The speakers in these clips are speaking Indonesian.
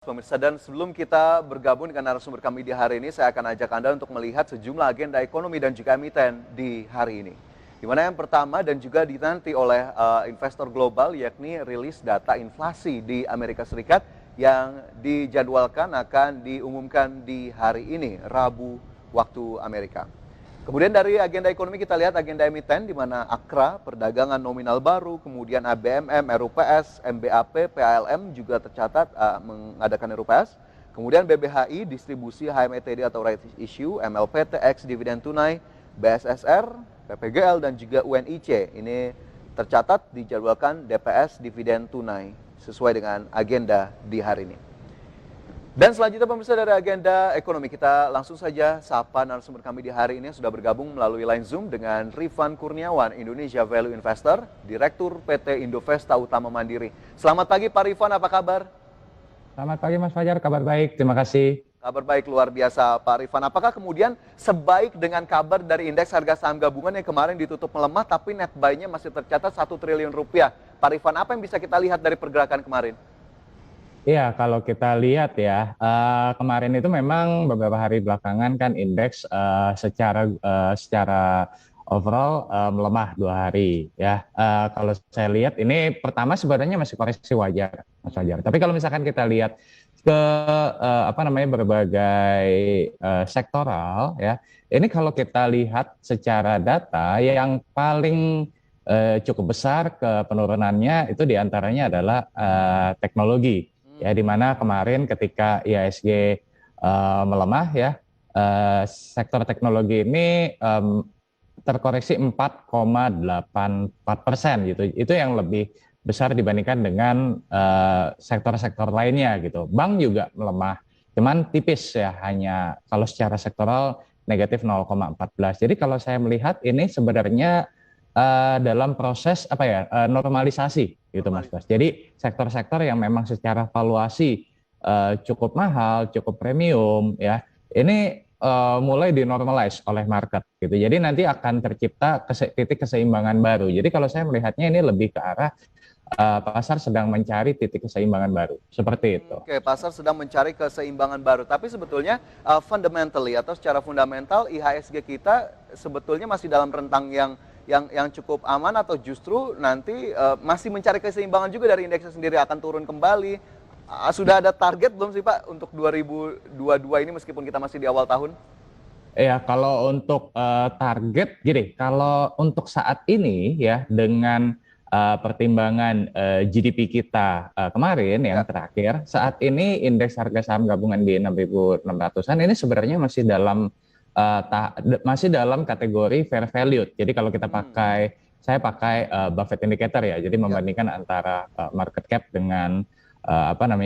Pemirsa, dan sebelum kita bergabung dengan narasumber kami di hari ini, saya akan ajak Anda untuk melihat sejumlah agenda ekonomi dan juga emiten di hari ini. Di mana yang pertama dan juga dinanti oleh investor global, yakni rilis data inflasi di Amerika Serikat yang dijadwalkan akan diumumkan di hari ini, Rabu waktu Amerika. Kemudian dari agenda ekonomi kita lihat agenda emiten di mana AKRA, perdagangan nominal baru, kemudian ABMM, RUPS, MBAP, PALM juga tercatat mengadakan RUPS. Kemudian BBHI, distribusi HMETD atau right issue, MLPT, X, dividen tunai, BSSR, PPGL dan juga UNIC. Ini tercatat dijadwalkan DPS dividen tunai sesuai dengan agenda di hari ini. Dan selanjutnya pemirsa dari agenda ekonomi, kita langsung saja sapa narasumber kami di hari ini sudah bergabung melalui line Zoom dengan Rifan Kurniawan, Indonesia Value Investor, Direktur PT Indovesta Utama Mandiri. Selamat pagi Pak Rifan, apa kabar? Selamat pagi Mas Fajar, kabar baik, terima kasih. Kabar baik luar biasa Pak Rifan. Apakah kemudian sebaik dengan kabar dari indeks harga saham gabungan yang kemarin ditutup melemah tapi net buy-nya masih tercatat 1 triliun rupiah? Pak Rifan, apa yang bisa kita lihat dari pergerakan kemarin? Iya, kalau kita lihat ya, kemarin itu memang beberapa hari belakangan kan indeks secara overall melemah 2 hari ya. Kalau saya lihat ini pertama sebenarnya masih koreksi wajar, Mas Fajar. Tapi kalau misalkan kita lihat ke berbagai sektoral ya, ini kalau kita lihat secara data yang paling cukup besar ke penurunannya itu diantaranya adalah teknologi. Ya, di mana kemarin ketika IHSG melemah ya, sektor teknologi ini terkoreksi 4,84% gitu. Itu yang lebih besar dibandingkan dengan sektor-sektor lainnya gitu. Bank juga melemah, cuman tipis ya, hanya kalau secara sektoral negatif 0,14. Jadi kalau saya melihat ini sebenarnya dalam proses normalisasi gitu Mas Bas. Jadi sektor-sektor yang memang secara valuasi cukup mahal, cukup premium ya, ini mulai dinormalize oleh market gitu. Jadi nanti akan tercipta titik keseimbangan baru. Jadi kalau saya melihatnya ini lebih ke arah pasar sedang mencari titik keseimbangan baru, seperti itu. Oke, pasar sedang mencari keseimbangan baru. Tapi sebetulnya fundamentally atau secara fundamental IHSG kita sebetulnya masih dalam rentang yang cukup aman atau justru nanti masih mencari keseimbangan juga dari indeksnya sendiri akan turun kembali. Sudah ada target belum sih Pak untuk 2022 ini meskipun kita masih di awal tahun? Ya, kalau untuk target gini, kalau untuk saat ini ya dengan pertimbangan GDP kita kemarin yang terakhir, saat ini indeks harga saham gabungan di 6.600-an ini sebenarnya masih dalam kategori fair value. Jadi kalau kita saya pakai Buffett indicator ya. Jadi membandingkan antara market cap dengan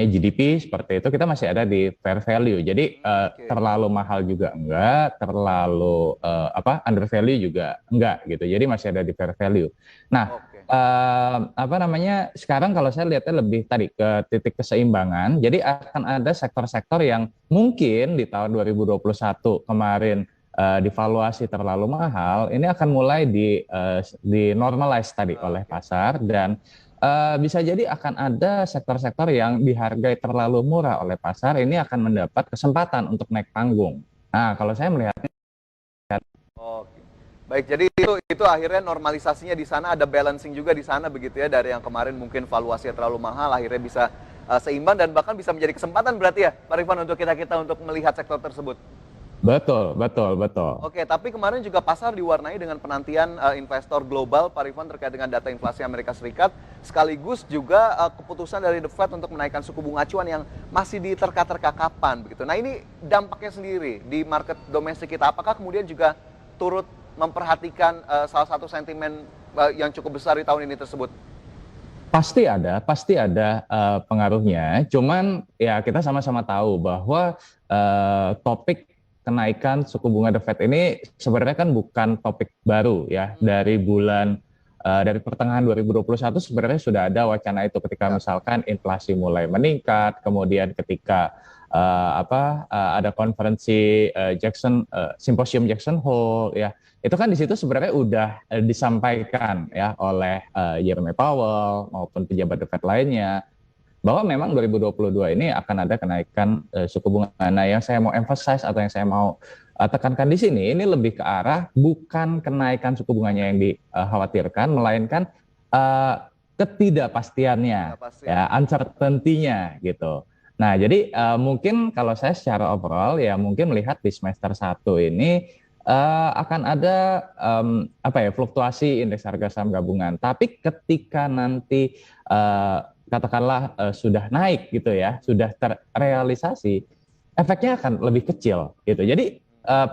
GDP seperti itu, kita masih ada di fair value. Jadi terlalu mahal juga enggak, terlalu under value juga enggak gitu. Jadi masih ada di fair value. Nah, sekarang kalau saya lihatnya lebih tadi ke titik keseimbangan. Jadi akan ada sektor-sektor yang mungkin di tahun 2021 kemarin divaluasi terlalu mahal, ini akan mulai di normalize tadi oleh pasar, dan bisa jadi akan ada sektor-sektor yang dihargai terlalu murah oleh pasar, ini akan mendapat kesempatan untuk naik panggung. Nah, kalau saya melihatnya. Oke. Baik, jadi itu akhirnya normalisasinya di sana, ada balancing juga di sana begitu ya, dari yang kemarin mungkin valuasinya terlalu mahal akhirnya bisa seimbang dan bahkan bisa menjadi kesempatan berarti ya Pak Rifan untuk kita untuk melihat sektor tersebut. Betul. Oke, tapi kemarin juga pasar diwarnai dengan penantian investor global, Pak Rifan, terkait dengan data inflasi Amerika Serikat, sekaligus juga keputusan dari The Fed untuk menaikkan suku bunga acuan yang masih diterka-terka kapan begitu. Nah, ini dampaknya sendiri di market domestik kita, apakah kemudian juga turut memperhatikan salah satu sentimen yang cukup besar di tahun ini tersebut? Pasti ada pengaruhnya. Cuman ya kita sama-sama tahu bahwa topik kenaikan suku bunga The Fed ini sebenarnya kan bukan topik baru ya. Dari pertengahan 2021 sebenarnya sudah ada wacana itu ketika misalkan inflasi mulai meningkat, kemudian ketika ada konferensi simposium Jackson Hole ya. Itu kan di situ sebenarnya udah disampaikan ya oleh Jerome Powell maupun pejabat The Fed lainnya bahwa memang 2022 ini akan ada kenaikan suku bunga. Nah, yang saya mau emphasize atau yang saya mau tekankan di sini ini lebih ke arah bukan kenaikan suku bunganya yang dikhawatirkan, melainkan ketidakpastiannya, ya, uncertainty-nya gitu. Nah, jadi mungkin kalau saya secara overall ya mungkin melihat di semester 1 ini akan ada fluktuasi indeks harga saham gabungan. Tapi ketika nanti katakanlah sudah naik gitu ya, sudah terrealisasi, efeknya akan lebih kecil gitu. Jadi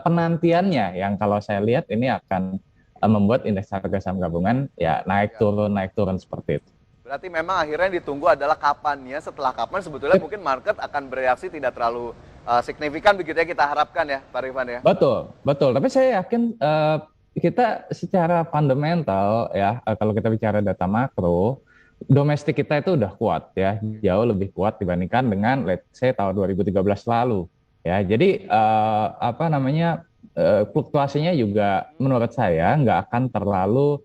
penantiannya yang kalau saya lihat ini akan membuat indeks harga saham gabungan ya naik turun seperti itu. Berarti memang akhirnya ditunggu adalah kapannya, setelah kapan sebetulnya mungkin market akan bereaksi tidak terlalu signifikan begitu ya kita harapkan ya Pak Rifan ya. Betul. Tapi saya yakin kita secara fundamental ya kalau kita bicara data makro, domestik kita itu udah kuat ya, jauh lebih kuat dibandingkan dengan let's say tahun 2013 lalu ya. Jadi fluktuasinya juga menurut saya nggak akan terlalu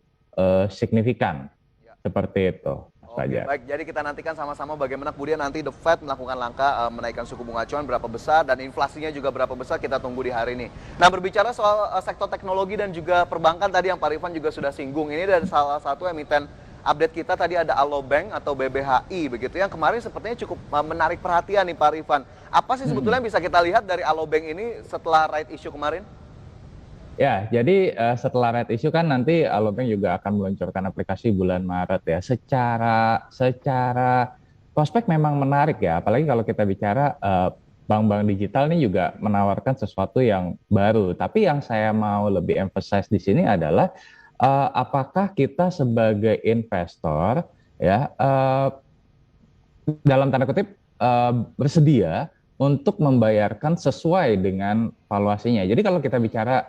signifikan seperti itu. Oke, baik. Jadi kita nantikan sama-sama bagaimana kemudian nanti The Fed melakukan langkah menaikkan suku bunga acuan berapa besar dan inflasinya juga berapa besar, kita tunggu di hari ini. Nah, berbicara soal sektor teknologi dan juga perbankan tadi yang Pak Rifan juga sudah singgung, ini dari salah satu emiten update kita tadi ada Alobank atau BBHI begitu yang kemarin sepertinya cukup menarik perhatian nih Pak Rifan. Apa sih sebetulnya yang bisa kita lihat dari Alobank ini setelah right issue kemarin? Ya, jadi setelah right issue kan nanti Alobank juga akan meluncurkan aplikasi bulan Maret ya. Secara prospek memang menarik ya, apalagi kalau kita bicara bank-bank digital ini juga menawarkan sesuatu yang baru. Tapi yang saya mau lebih emphasize di sini adalah apakah kita sebagai investor ya dalam tanda kutip bersedia untuk membayarkan sesuai dengan valuasinya. Jadi kalau kita bicara,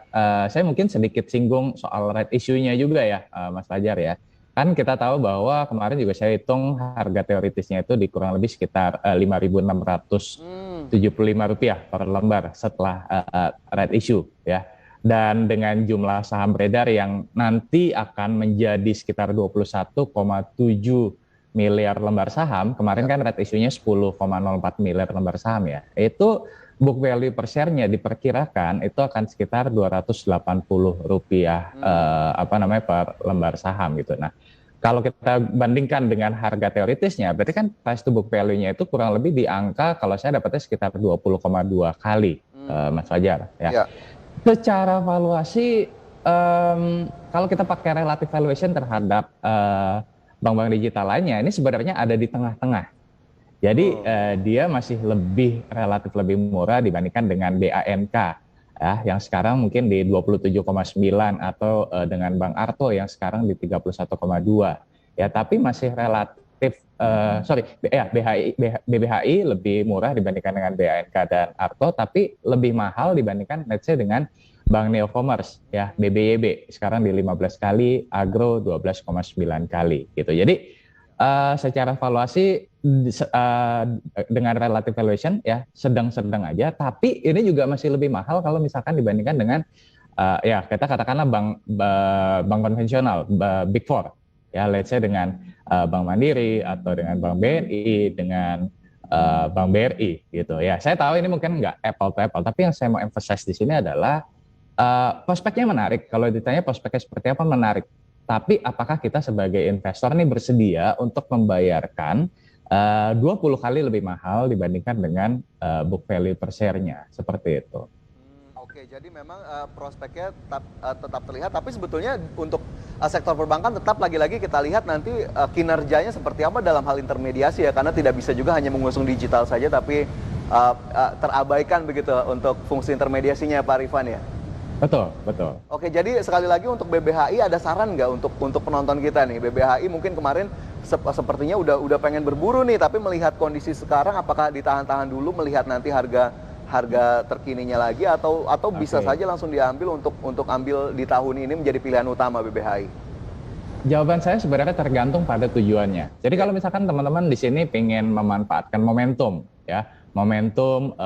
saya mungkin sedikit singgung soal right issue-nya juga ya, Mas Fajar ya. Kan kita tahu bahwa kemarin juga saya hitung harga teoritisnya itu di kurang lebih sekitar Rp5.675 per lembar setelah right issue ya. Dan dengan jumlah saham beredar yang nanti akan menjadi sekitar 21,7 miliar lembar saham, kemarin kan right issue-nya 10,04 miliar lembar saham ya. Itu book value per share-nya diperkirakan itu akan sekitar Rp280 per lembar saham gitu. Nah, kalau kita bandingkan dengan harga teoritisnya, berarti kan price to book value-nya itu kurang lebih di angka kalau saya dapatnya sekitar 20,2 kali, Mas Fajar ya. Secara valuasi kalau kita pakai relative valuation terhadap bank-bank digital lainnya ini sebenarnya ada di tengah-tengah. Jadi dia masih relatif lebih murah dibandingkan dengan BANK ya, yang sekarang mungkin di 27,9 atau dengan Bank Arto yang sekarang di 31,2 ya, tapi masih relatif BBHI lebih murah dibandingkan dengan BANK dan Arto, tapi lebih mahal dibandingkan let's say dengan Bank Neocommerce ya, BBYB sekarang di 15 kali, Agro 12,9 kali gitu. Jadi secara valuasi dengan relative valuation ya sedang-sedang aja, tapi ini juga masih lebih mahal kalau misalkan dibandingkan dengan ya kita katakanlah bank konvensional, Big Four ya, let's say dengan Bank Mandiri atau dengan Bank BNI, dengan Bank BRI gitu ya. Saya tahu ini mungkin nggak apple to apple, tapi yang saya mau emphasize di sini adalah prospeknya menarik. Kalau ditanya prospeknya seperti apa, menarik. Tapi apakah kita sebagai investor ini bersedia untuk membayarkan 20 kali lebih mahal dibandingkan dengan book value per share-nya, seperti itu. Oke, jadi memang prospeknya tetap terlihat, tapi sebetulnya untuk sektor perbankan tetap lagi-lagi kita lihat nanti kinerjanya seperti apa dalam hal intermediasi ya, karena tidak bisa juga hanya mengusung digital saja, tapi terabaikan begitu untuk fungsi intermediasinya Pak Rifan ya. Betul. Oke, jadi sekali lagi untuk BBHI ada saran nggak untuk penonton kita nih? BBHI mungkin kemarin sepertinya udah pengen berburu nih, tapi melihat kondisi sekarang apakah ditahan-tahan dulu melihat nanti harga terkininya lagi atau bisa saja langsung diambil untuk ambil di tahun ini menjadi pilihan utama BBHI? Jawaban saya sebenarnya tergantung pada tujuannya. Jadi kalau misalkan teman-teman di sini pengen memanfaatkan momentum ya, momentum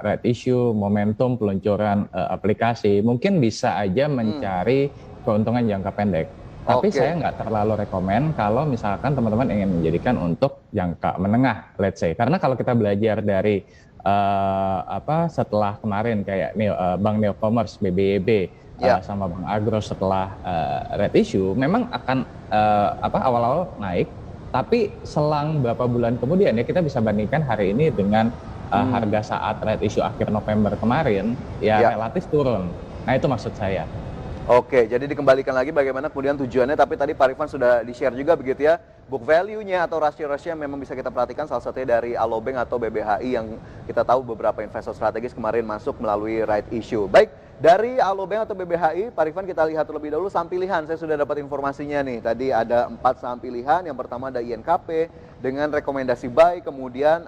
right issue, momentum peluncuran aplikasi, mungkin bisa aja mencari keuntungan jangka pendek. Tapi Oke. saya nggak terlalu rekomen kalau misalkan teman-teman ingin menjadikan untuk jangka menengah, let's say. Karena kalau kita belajar dari setelah kemarin kayak Bank Neocommerce, BBYB, Ya. sama Bank Agro setelah red issue, memang akan awal-awal naik, tapi selang beberapa bulan kemudian ya kita bisa bandingkan hari ini dengan harga saat red issue akhir November kemarin, ya Ya. relatif turun. Nah itu maksud saya. Oke, jadi dikembalikan lagi bagaimana kemudian tujuannya, tapi tadi Pak Rifan sudah di-share juga begitu ya, book value-nya atau rasio-rasio yang memang bisa kita perhatikan, salah satunya dari Alobank atau BBHI yang kita tahu beberapa investor strategis kemarin masuk melalui right issue. Baik, dari Alobank atau BBHI, Pak Rifan kita lihat terlebih dahulu saham pilihan, saya sudah dapat informasinya nih, tadi ada 4 saham pilihan, yang pertama ada INKP dengan rekomendasi buy, kemudian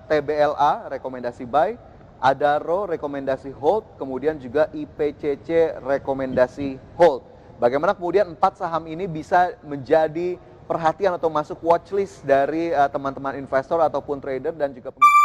TBLA rekomendasi buy, Adaro rekomendasi hold, kemudian juga IPCC rekomendasi hold. Bagaimana kemudian 4 saham ini bisa menjadi perhatian atau masuk watchlist dari teman-teman investor ataupun trader dan juga pemirsa.